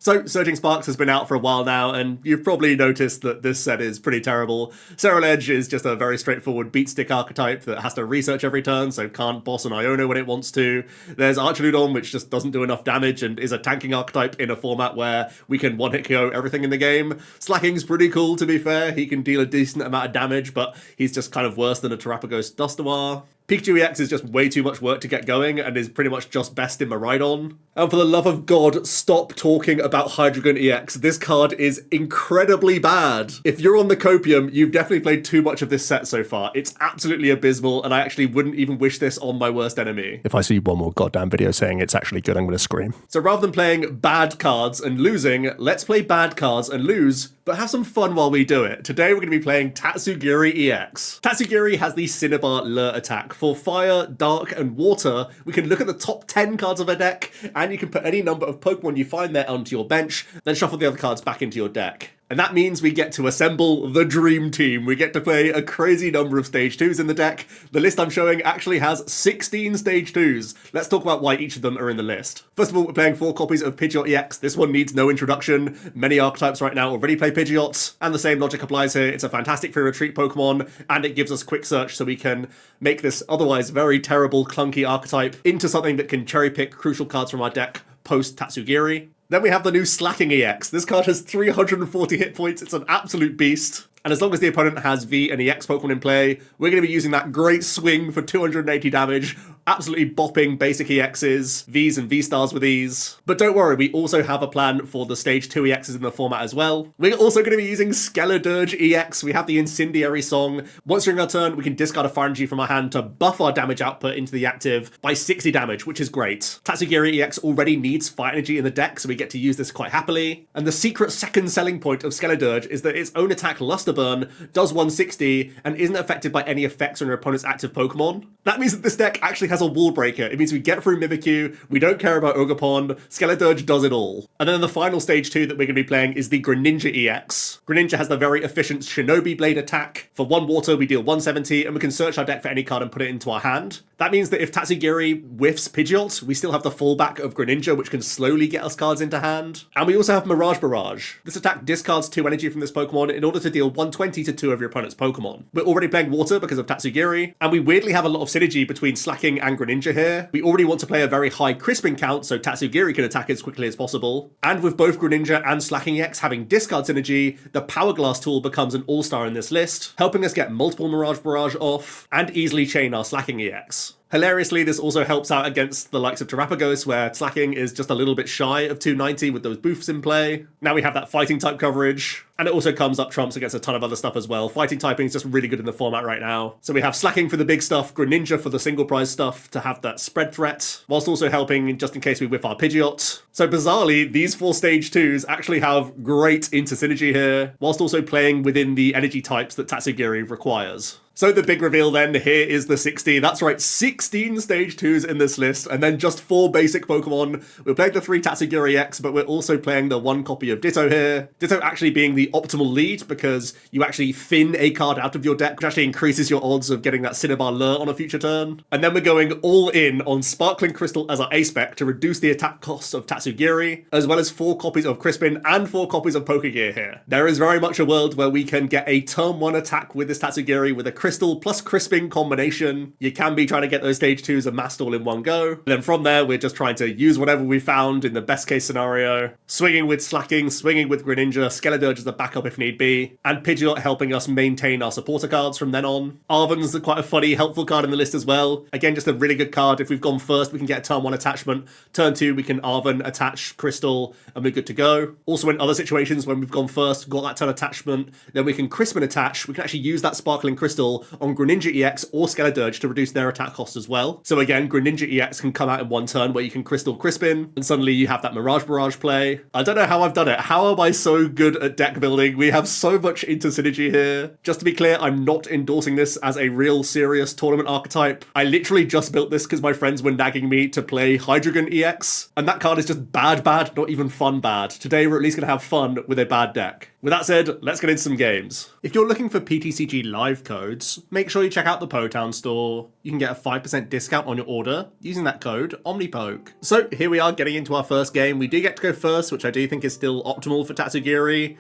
So, Surging Sparks has been out for a while now, and you've probably noticed that this set is pretty terrible. Ceruldge is just a very straightforward beat stick archetype that has to research every turn, so can't boss an Iono when it wants to. There's Archaludon, which just doesn't do enough damage and is a tanking archetype in a format where we can one-hit KO everything in the game. Slacking's pretty cool, to be fair. He can deal a decent amount of damage, but he's just kind of worse than a Terrapagos Dustoir. Pikachu EX is just way too much work to get going and is pretty much just best in Miraidon. And for the love of God, stop talking about Hydreigon EX. This card is incredibly bad. If you're on the copium, you've definitely played too much of this set so far. It's absolutely abysmal, and I actually wouldn't even wish this on my worst enemy. If I see one more goddamn video saying it's actually good, I'm going to scream. So rather than playing bad cards and losing, let's play bad cards and lose, but have some fun while we do it. Today we're going to be playing Tatsugiri EX. Tatsugiri has the Cinnabar Lure attack. For Fire, Dark, and Water, we can look at the top 10 cards of a deck, and you can put any number of Pokemon you find there onto your bench, then shuffle the other cards back into your deck. And that means we get to assemble the dream team. We get to play a crazy number of stage 2s in the deck. The list I'm showing actually has 16 stage 2s. Let's talk about why each of them are in the list. First of all, we're playing 4 copies of Pidgeot EX. This one needs no introduction. Many archetypes right now already play Pidgeot, and the same logic applies here. It's a fantastic free retreat Pokemon, and it gives us quick search so we can make this otherwise very terrible, clunky archetype into something that can cherry pick crucial cards from our deck post Tatsugiri. Then we have the new Slaking EX. This card has 340 hit points. It's an absolute beast. And as long as the opponent has V and EX Pokemon in play, we're going to be using that great swing for 280 damage, absolutely bopping basic EXs, Vs and V-Stars with ease. But don't worry, we also have a plan for the stage 2 EXs in the format as well. We're also going to be using Skeledirge EX. We have the Incendiary Song. Once during our turn, we can discard a Fire Energy from our hand to buff our damage output into the active by 60 damage, which is great. Tatsugiri EX already needs Fire Energy in the deck, so we get to use this quite happily. And the secret second selling point of Skeledirge is that its own attack, Luster Burn, does 160 and isn't affected by any effects on your opponent's active Pokemon. That means that this deck actually has a wall breaker. It means we get through Mimikyu, we don't care about Ogerpon, Skeledirge does it all. And then the final stage 2 that we're going to be playing is the Greninja EX. Greninja has the very efficient Shinobi Blade attack. For 1 water, we deal 170, and we can search our deck for any card and put it into our hand. That means that if Tatsugiri whiffs Pidgeot, we still have the fallback of Greninja, which can slowly get us cards into hand. And we also have Mirage Barrage. This attack discards 2 energy from this Pokemon in order to deal 120 to 2 of your opponent's Pokemon. We're already playing water because of Tatsugiri, and we weirdly have a lot of synergy between Slaking and Greninja here. We already want to play a very high Crispin count so Tatsugiri can attack as quickly as possible. And with both Greninja and Slaking EX having discard synergy, the Powerglass tool becomes an all-star in this list, helping us get multiple Mirage Barrage off and easily chain our Slaking EX. Hilariously, this also helps out against the likes of Terrapagos, where Slaking is just a little bit shy of 290 with those boofs in play. Now we have that fighting type coverage, and it also comes up trumps against a ton of other stuff as well. Fighting typing is just really good in the format right now. So we have Slaking for the big stuff, Greninja for the single prize stuff to have that spread threat, whilst also helping just in case we whiff our Pidgeot. So bizarrely, these 4 stage 2s actually have great inter-synergy here, whilst also playing within the energy types that Tatsugiri requires. So the big reveal then, here is the 60. That's right, 16 stage 2s in this list, and then just 4 basic Pokemon. We're playing the 3 Tatsugiri EX, but we're also playing the 1 copy of Ditto here. Ditto actually being the optimal lead because you actually thin a card out of your deck, which actually increases your odds of getting that Cinnabar Lure on a future turn. And then we're going all in on Sparkling Crystal as our A-Spec to reduce the attack cost of Tatsugiri, as well as 4 copies of Crispin and 4 copies of Pokégear here. There is very much a world where we can get a turn 1 attack with this Tatsugiri with a Crystal plus Crispin combination. You can be trying to get those stage 2s amassed all in one go. And then from there, we're just trying to use whatever we found in the best case scenario. Swinging with Slaking, swinging with Greninja, Skeledirge as a backup if need be, and Pidgeot helping us maintain our supporter cards from then on. Arven's quite a funny, helpful card in the list as well. Again, just a really good card. If we've gone first, we can get a turn 1 attachment. Turn 2, we can Arven attach Crystal, and we're good to go. Also in other situations, when we've gone first, got that turn attachment, then we can Crispin attach. We can actually use that Sparkling Crystal on Greninja EX or Skeledirge to reduce their attack cost as well. So again, Greninja EX can come out in 1 turn where you can Crystal Crispin, and suddenly you have that Mirage Barrage play. I don't know how I've done it. How am I so good at deck building? We have so much inter-synergy here. Just to be clear, I'm not endorsing this as a real serious tournament archetype. I literally just built this because my friends were nagging me to play Hydreigon EX, and that card is just bad, not even fun bad. Today we're at least going to have fun with a bad deck. With that said, let's get into some games. If you're looking for PTCG live codes, make sure you check out the Town Store. You can get a 5% discount on your order using that code, OmniPoke. So here we are getting into our first game. We do get to go first, which I do think is still optimal for Tatsugiri.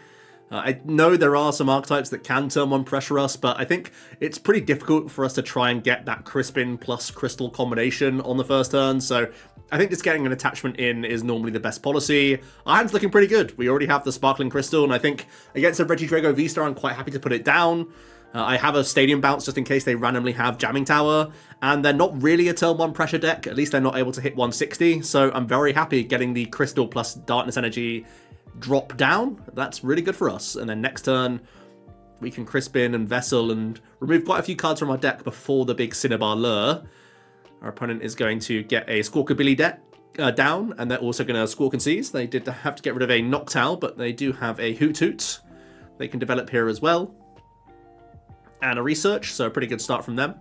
I know there are some archetypes that can turn one pressure us, but I think it's pretty difficult for us to try and get that Crispin plus Crystal combination on the first turn, so I think just getting an attachment in is normally the best policy. Our hand's looking pretty good. We already have the Sparkling Crystal, and I think against a Regidrago VSTAR, I'm quite happy to put it down. I have a Stadium Bounce just in case they randomly have Jamming Tower, and they're not really a turn 1 pressure deck, at least they're not able to hit 160, so I'm very happy getting the Crystal plus Darkness Energy drop down. That's really good for us. And then next turn, we can Crispin and Vessel and remove quite a few cards from our deck before the big Cinnabar lure. Our opponent is going to get a Squawkabilly deck down, and they're also going to Squawk and Seize. They did have to get rid of a Noctowl, but they do have a Hoot Hoot they can develop here as well. And a Research, so a pretty good start from them.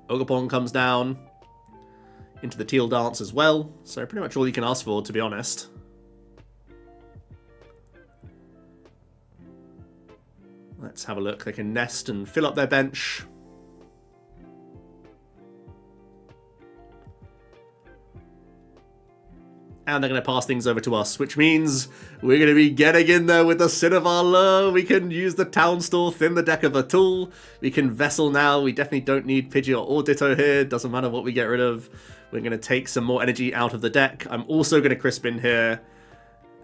Ogerpon comes down into the Teal Dance as well, so pretty much all you can ask for, to be honest. Let's have a look. They can nest and fill up their bench. And they're going to pass things over to us, which means we're going to be getting in there with the Cinnabar lure. We can use the Town Store, thin the deck of a tool. We can Vessel now. We definitely don't need Pidgeot or Ditto here. Doesn't matter what we get rid of. We're going to take some more energy out of the deck. I'm also going to Crispin here.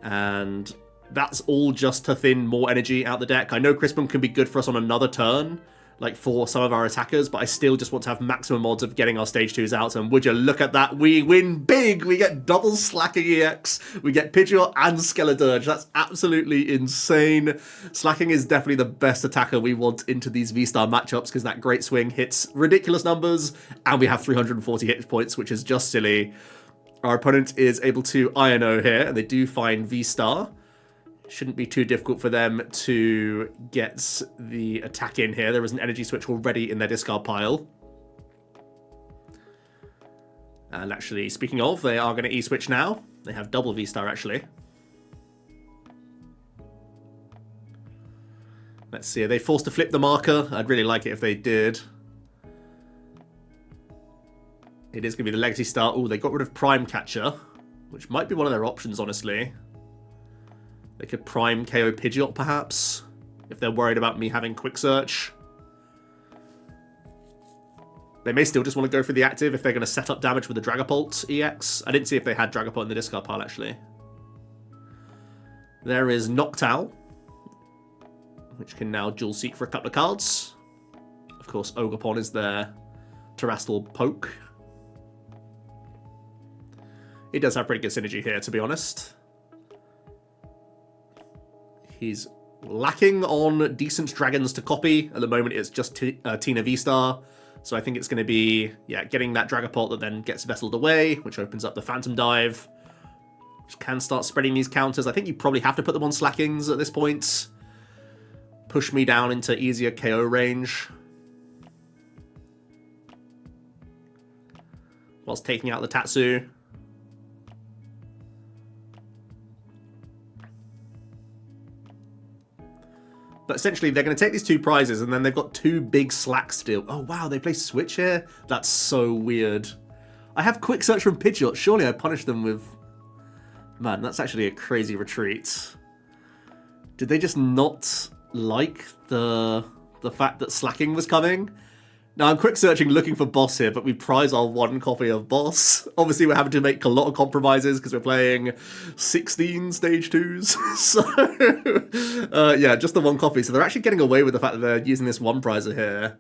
And that's all just to thin more energy out the deck. I know Crispin can be good for us on another turn, like for some of our attackers, but I still just want to have maximum odds of getting our stage 2s out, and would you look at that, we win big! We get double Slaking EX, we get Pidgeot and Skeledirge. That's absolutely insane. Slaking is definitely the best attacker we want into these VSTAR matchups, because that Great Swing hits ridiculous numbers, and we have 340 hit points, which is just silly. Our opponent is able to Iono here, and they do find VSTAR. Shouldn't be too difficult for them to get the attack in here. There is an energy switch already in their discard pile. And actually, speaking of, they are going to E-switch now. They have double V-Star, actually. Let's see, are they forced to flip the marker? I'd really like it if they did. It is going to be the Legacy Star. Oh, they got rid of Prime Catcher, which might be one of their options, honestly. They could Prime KO Pidgeot, perhaps, if they're worried about me having Quick Search. They may still just want to go for the active if they're going to set up damage with the Dragapult EX. I didn't see if they had Dragapult in the discard pile, actually. There is Noctowl, which can now dual seek for a couple of cards. Of course, Ogerpon is their Terrestrial Poke. He does have pretty good synergy here, to be honest. He's lacking on decent dragons to copy. At the moment, it's just Tina V-Star. So I think it's going to be, yeah, getting that Dragapult that then gets Vesseled away, which opens up the Phantom Dive, which can start spreading these counters. I think you probably have to put them on Slackings at this point. Push me down into easier KO range, whilst taking out the Tatsu. But essentially, they're going to take these two prizes, and then they've got two big slacks to deal. Oh, wow, they play Switch here? That's so weird. I have Quick Search from Pidgeot. Surely I punish them with... Man, that's actually a crazy retreat. Did they just not like the fact that Slaking was coming? Now, I'm quick searching looking for Boss here, but we prize our one copy of Boss. Obviously, we're having to make a lot of compromises because we're playing 16 stage 2s. So, yeah, just the one copy. So they're actually getting away with the fact that they're using this one prizer here.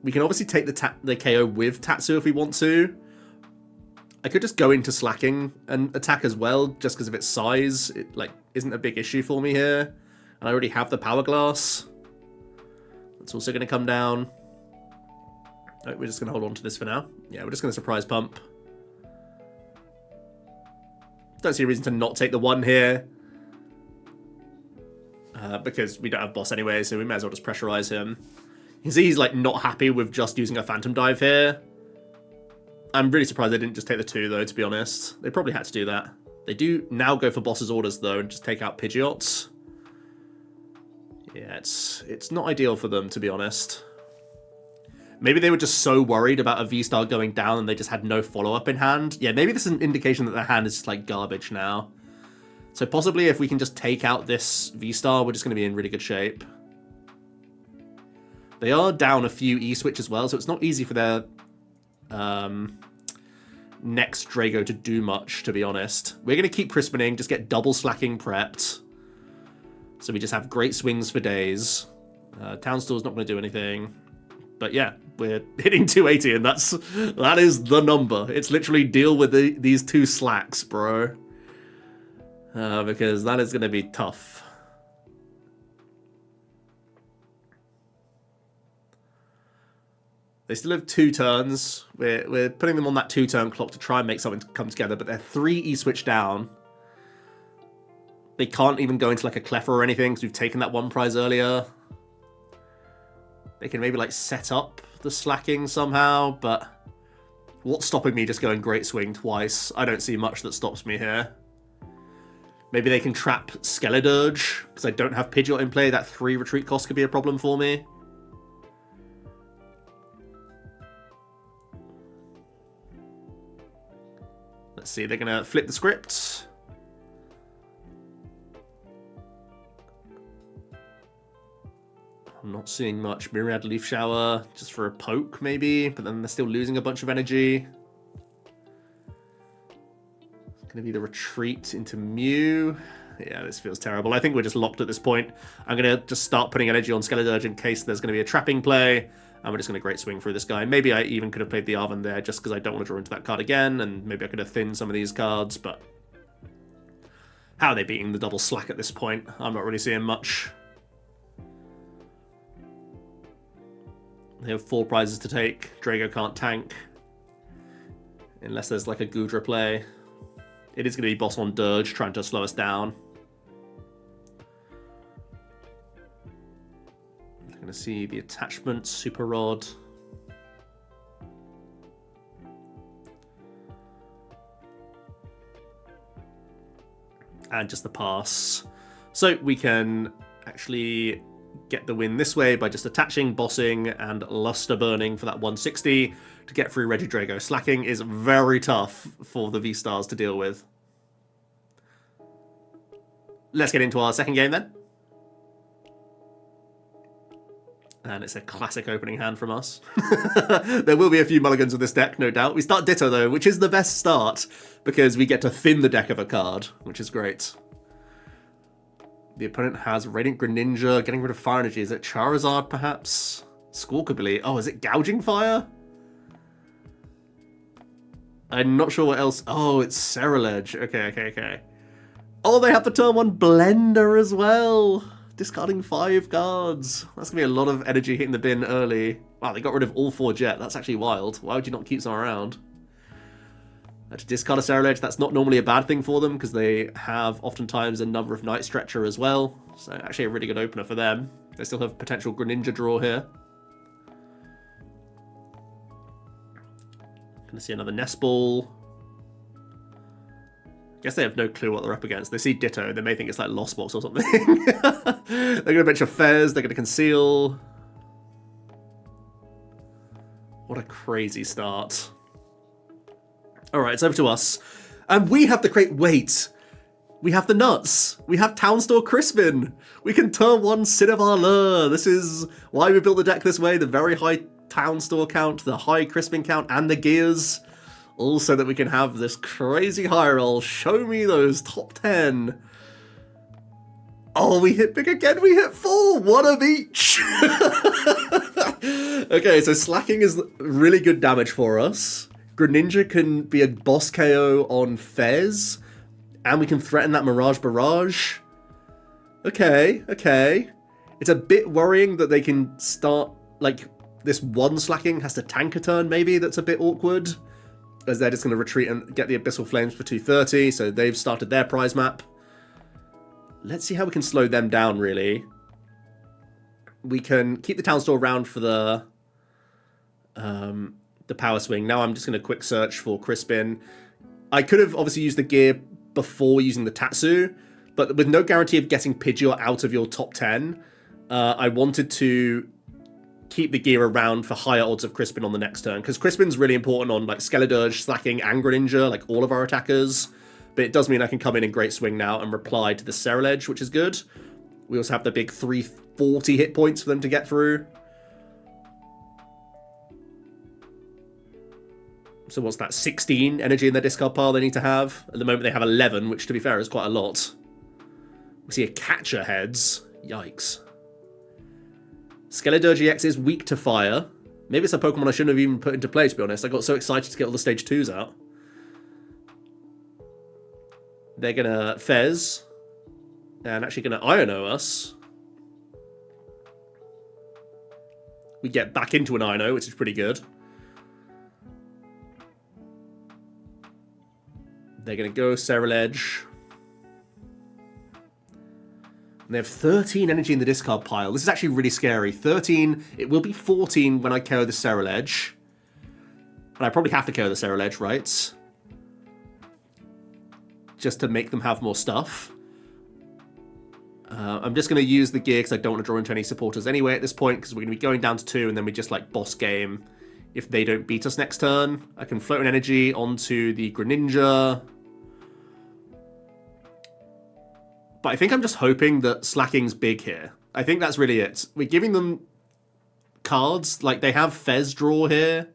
We can obviously take the KO with Tatsu if we want to. I could just go into Slaking and attack as well, just because of its size. It isn't a big issue for me here. And I already have the Powerglass. It's also going to come down. Oh, we're just going to hold on to this for now. Yeah, we're just going to Surprise Pump. Don't see a reason to not take the one here. Because we don't have Boss anyway, so we may as well just pressurize him. You can see he's not happy with just using a Phantom Dive here. I'm really surprised they didn't just take the 2 though, to be honest. They probably had to do that. They do now go for boss's orders, though, and just take out Pidgeot. Yeah, it's not ideal for them, to be honest. Maybe they were just so worried about a VSTAR going down and they just had no follow-up in hand. Yeah, maybe this is an indication that their hand is just like garbage now. So possibly if we can just take out this VSTAR, we're just going to be in really good shape. They are down a few E-Switch as well, so it's not easy for their next Drago to do much, to be honest. We're going to keep Crispining, just get double Slaking prepped. So we just have great swings for days. Town Store's not going to do anything. But yeah, we're hitting 280, and that is the number. It's literally deal with these two slacks, bro. Because that is going to be tough. They still have 2 turns. We're putting them on that 2-turn clock to try and make something come together, but they're 3 E-Switch down. They can't even go into like a Klawf or anything because we've taken that 1 prize earlier. They can maybe like set up the Slaking somehow, but what's stopping me just going Great Swing twice? I don't see much that stops me here. Maybe they can trap Skeledirge, because I don't have Pidgeot in play. That 3 retreat cost could be a problem for me. Let's see, they're going to flip the script. I'm not seeing much. Myriad Leaf Shower, just for a poke, maybe. But then they're still losing a bunch of energy. It's going to be the retreat into Mew. Yeah, this feels terrible. I think we're just locked at this point. I'm going to just start putting energy on Skeledirge in case there's going to be a trapping play. And we're just going to Great Swing through this guy. Maybe I even could have played the Arven there just because I don't want to draw into that card again. And maybe I could have thinned some of these cards. But how are they beating the double Slack at this point? I'm not really seeing much. They have 4 prizes to take. Drago can't tank. Unless there's like a Goodra play. It is going to be boss on Dirge trying to slow us down. I'm going to see the attachment, Super Rod. And just the pass. So we can actually get the win this way by just attaching, bossing, and luster burning for that 160 to get through Regidrago. Slaking is very tough for the VSTARs to deal with. Let's get into our second game then. And it's a classic opening hand from us. There will be a few mulligans with this deck, no doubt. We start Ditto, though, which is the best start, because we get to thin the deck of a card, which is great. The opponent has Radiant Greninja, getting rid of Fire Energy. Is it Charizard, perhaps? Squawkabilly. Oh, is it Gouging Fire? I'm not sure what else. Oh, it's Ceruldge. Okay. Oh, they have the turn 1 Blender as well. Discarding 5 cards. That's going to be a lot of energy hitting the bin early. Wow, they got rid of all 4 Jet. That's actually wild. Why would you not keep some around? To discard a Ceruldge, that's not normally a bad thing for them because they have oftentimes a number of Night Stretcher as well. So actually a really good opener for them. They still have potential Greninja draw here. Gonna see another Nest Ball. Guess they have no clue what they're up against. They see Ditto, they may think it's like Lost Box or something. They're gonna bench a Fez, they're gonna conceal. What a crazy start. Alright, it's over to us. And we have the crate. Wait. We have the nuts. We have Town Store Crispin. We can turn 1 Cinnabar Lure. This is why we built the deck this way. The very high Town Store count, the high Crispin count, and the gears. All so that we can have this crazy high roll. Show me those top 10. Oh, we hit big again. We hit 4. 1 of each. Okay, so Slaking is really good damage for us. Greninja can be a boss KO on Fez. And we can threaten that Mirage Barrage. Okay. It's a bit worrying that they can start, like, this 1 Slaking has to tank a turn, maybe. That's a bit awkward. As they're just going to retreat and get the Abyssal Flames for 230. So they've started their prize map. Let's see how we can slow them down, really. We can keep the Town Store around for the Power Swing. Now I'm just going to quick search for Crispin. I could have obviously used the gear before using the Tatsu, but with no guarantee of getting Pidgeot out of your top 10, I wanted to keep the gear around for higher odds of Crispin on the next turn, because Crispin's really important on like Skeledirge, Slaking, and Greninja, like all of our attackers, but it does mean I can come in Great Swing now and reply to the Ceruldge, which is good. We also have the big 340 hit points for them to get through. So what's that, 16 energy in their discard pile they need to have? At the moment they have 11, which to be fair is quite a lot. We see a catcher heads. Yikes. Skeledirge EX is weak to fire. Maybe it's a Pokemon I shouldn't have even put into play, to be honest. I got so excited to get all the stage 2s out. They're going to Fez. And actually going to Iono us. We get back into an Iono, which is pretty good. They're going to go Ceruldge. And they have 13 energy in the discard pile. This is actually really scary. 13. It will be 14 when I KO the Ceruldge. And I probably have to KO the Ceruldge, right? Just to make them have more stuff. I'm just going to use the gear because I don't want to draw into any supporters anyway at this point, because we're going to be going down to 2 and then we just like boss game if they don't beat us next turn. I can float an energy onto the Greninja. But I think I'm just hoping that Slaking's big here. I think that's really it. We're giving them cards. Like, they have Fez draw here.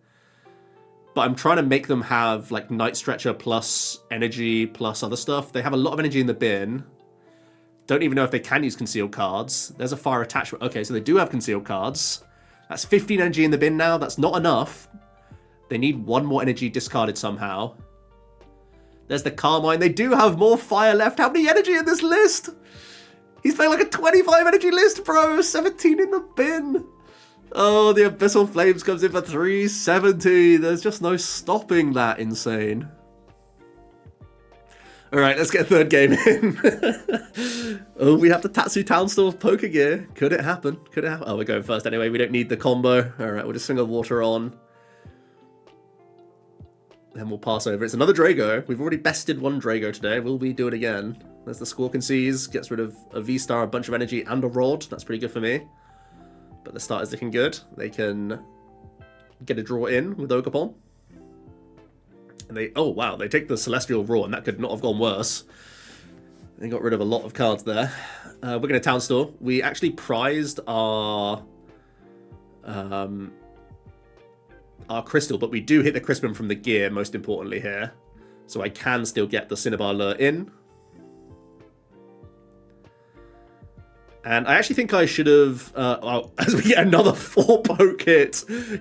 But I'm trying to make them have, like, Night Stretcher plus energy plus other stuff. They have a lot of energy in the bin. Don't even know if they can use concealed cards. There's a fire attachment. Okay, so they do have concealed cards. That's 15 energy in the bin now. That's not enough. They need one more energy discarded somehow. There's the Carmine. They do have more fire left. How many energy in this list? He's playing like a 25 energy list, bro. 17 in the bin. Oh, the Abyssal Flames comes in for 370. There's just no stopping that insane. All right, let's get a third game in. Oh, we have the Tatsu Town Store Pokégear. Could it happen? Could it happen? Oh, we're going first anyway. We don't need the combo. All right, we'll just swing a water on. Then we'll pass over. It's another Drago. We've already bested one Drago today. Will we do it again? There's the Squawk and Seize. Gets rid of a VSTAR, a bunch of energy, and a Rod. That's pretty good for me. But the start is looking good. They can get a draw in with Ogerpon. And they... Oh, wow. They take the Celestial Roar, and that could not have gone worse. They got rid of a lot of cards there. We're going to Town Store. We actually prized our Crystal, but we do hit the Crispin from the gear, most importantly here. So I can still get the Cinnabar Lure in. And I actually think I should have, as we get another 4-poke hit,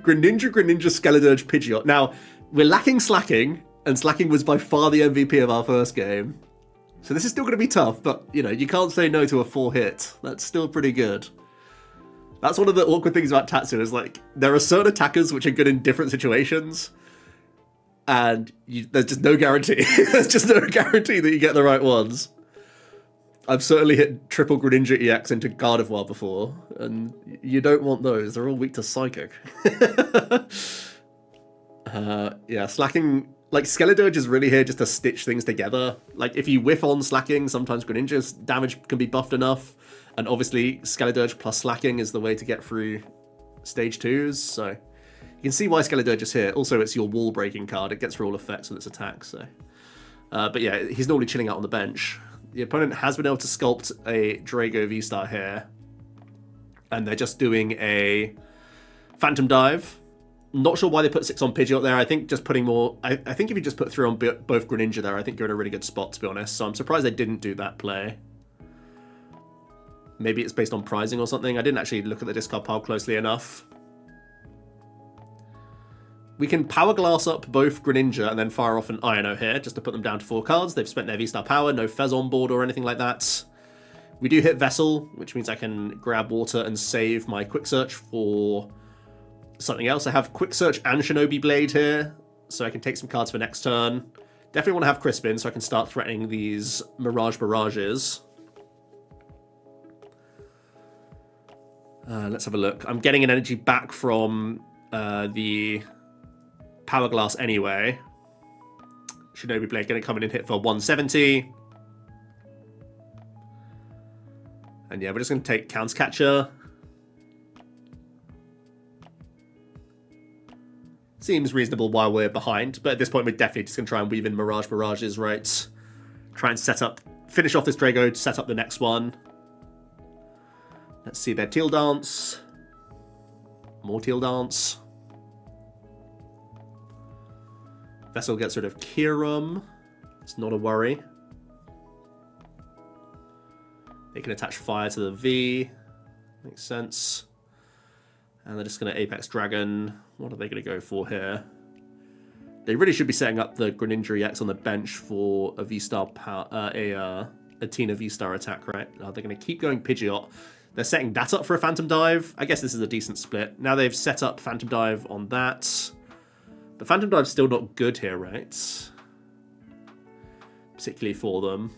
Greninja, Skeledirge, Pidgeot. Now, we're lacking Slaking, and Slaking was by far the MVP of our first game. So this is still going to be tough, but, you know, you can't say no to a 4-hit. That's still pretty good. That's one of the awkward things about Tatsu, is like, there are certain attackers which are good in different situations, and there's just no guarantee. There's just no guarantee that you get the right ones. I've certainly hit triple Greninja EX into Gardevoir before, and you don't want those. They're all weak to Psychic. Yeah, Slaking... Like, Skeledirge is really here just to stitch things together. Like, if you whiff on Slaking, sometimes Greninja's damage can be buffed enough. And obviously, Skeledirge plus Slaking is the way to get through stage 2s. So, you can see why Skeledirge is here. Also, it's your wall-breaking card. It gets through all effects with its attack, so... but yeah, he's normally chilling out on the bench. The opponent has been able to sculpt a Drago V-Star here. And they're just doing a Phantom Dive. Not sure why they put 6 on Pidgeot there. I think just putting more... I think if you just put 3 on both Greninja there, I think you're in a really good spot, to be honest. So I'm surprised they didn't do that play. Maybe it's based on prizing or something. I didn't actually look at the discard pile closely enough. We can Powerglass up both Greninja and then fire off an Iono here, just to put them down to 4 cards. They've spent their V-Star power, no Fez on board or anything like that. We do hit Vessel, which means I can grab water and save my Quick Search for something else. I have Quick Search and Shinobi Blade here, so I can take some cards for next turn. Definitely want to have Crispin, so I can start threatening these Mirage Barrages. Let's have a look. I'm getting an energy back from the Powerglass anyway. Shinobi Blade going to come in and hit for 170. And yeah, we're just going to take Counts Catcher. Seems reasonable while we're behind, but at this point we're definitely just going to try and weave in Mirage Barrages, right? Try and finish off this Drago to set up the next one. Let's see their Teal Dance. More Teal Dance. Vessel gets rid of Kiram. It's not a worry. They can attach fire to the V. Makes sense. And they're just going to Apex Dragon. What are they going to go for here? They really should be setting up the Greninja EX on the bench for a VSTAR power, a Tina VSTAR attack, right? They're going to keep going Pidgeot. They're setting that up for a Phantom Dive. I guess this is a decent split. Now they've set up Phantom Dive on that. But Phantom Dive's still not good here, right? Particularly for them.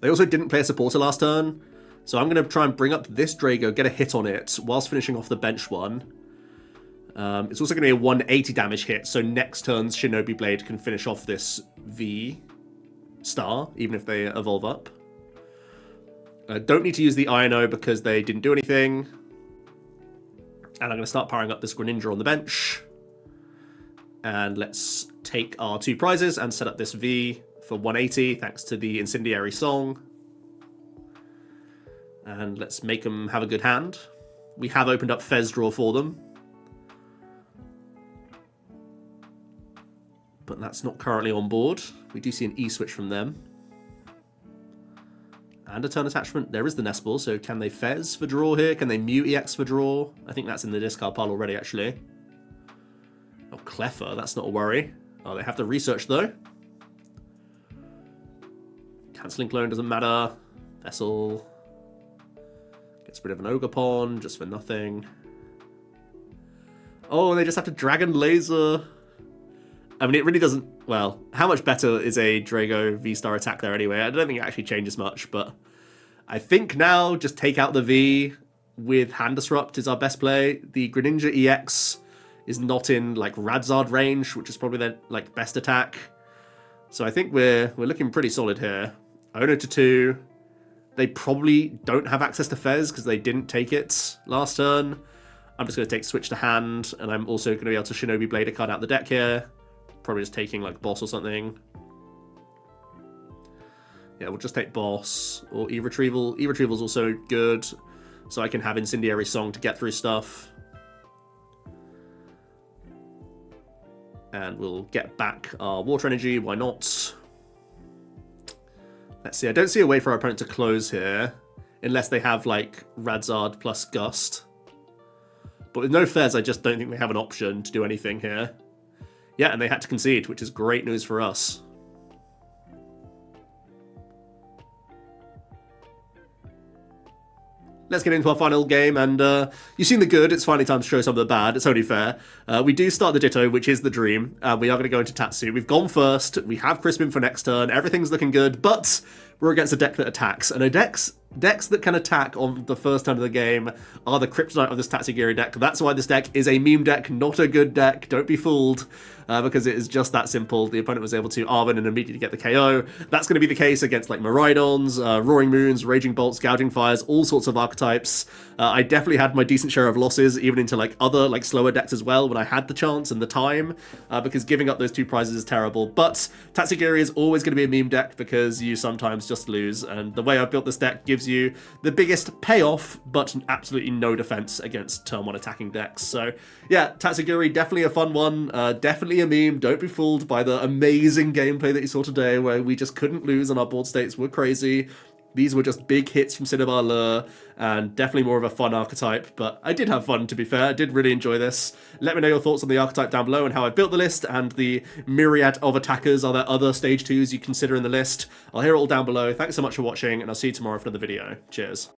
They also didn't play a supporter last turn. So I'm going to try and bring up this Drago, get a hit on it, whilst finishing off the bench one. It's also going to be a 180 damage hit, so next turn's Shinobi Blade can finish off this VSTAR, even if they evolve up. Don't need to use the Iono because they didn't do anything. And I'm going to start powering up this Greninja on the bench. And let's take our 2 prizes and set up this V for 180, thanks to the Incendiary Song. And let's make them have a good hand. We have opened up Fez draw for them. But that's not currently on board. We do see an E-switch from them. And a turn attachment. There is the Nest Ball, so can they Fez for draw here? Can they Mew EX for draw? I think that's in the discard pile already, actually. Oh, Klawf, that's not a worry. Oh, they have to research, though. Cancelling Clone doesn't matter. Vessel gets rid of an Ogerpon, just for nothing. Oh, they just have to Dragon Laser. I mean, it really doesn't... Well, how much better is a Drago VSTAR attack there anyway? I don't think it actually changes much, but I think now just take out the V with Hand Disrupt is our best play. The Greninja EX is not in, like, Radzard range, which is probably their, like, best attack. So I think we're looking pretty solid here. Iono to 2. They probably don't have access to Fez because they didn't take it last turn. I'm just going to take Switch to hand, and I'm also going to be able to Shinobi Blade a card out the deck here. Probably just taking like Boss or something. Yeah, we'll just take Boss or E-Retrieval. E-Retrieval's also good, so I can have Incendiary Song to get through stuff. And we'll get back our Water Energy, why not? Let's see, I don't see a way for our opponent to close here, unless they have like Radzard plus Gust. But with no Fez, I just don't think they have an option to do anything here. Yeah, and they had to concede, which is great news for us. Let's get into our final game, and you've seen the good, it's finally time to show some of the bad, it's only fair. We do start the Ditto, which is the dream, and we are going to go into Tatsu. We've gone first, we have Crispin for next turn, everything's looking good, but we're against a deck that attacks, and decks that can attack on the first turn of the game are the kryptonite of this Tatsugiri deck. That's why this deck is a meme deck, not a good deck. Don't be fooled, because it is just that simple. The opponent was able to Arven and immediately get the KO. That's going to be the case against like Miraidons, Roaring Moons, Raging Bolts, Gouging Fires, all sorts of archetypes. I definitely had my decent share of losses, even into like other like slower decks as well when I had the chance and the time, because giving up those 2 prizes is terrible. But Tatsugiri is always going to be a meme deck because you sometimes just lose, and the way I've built this deck gives you the biggest payoff, but absolutely no defense against turn 1 attacking decks. So yeah, Tatsugiri, definitely a fun one, definitely a meme. Don't be fooled by the amazing gameplay that you saw today, where we just couldn't lose and our board states were crazy. These were just big hits from Cinnabar Lure, and definitely more of a fun archetype, but I did have fun, to be fair. I did really enjoy this. Let me know your thoughts on the archetype down below and how I built the list, and the myriad of attackers. Are there other stage 2s you consider in the list? I'll hear it all down below. Thanks so much for watching, and I'll see you tomorrow for another video. Cheers.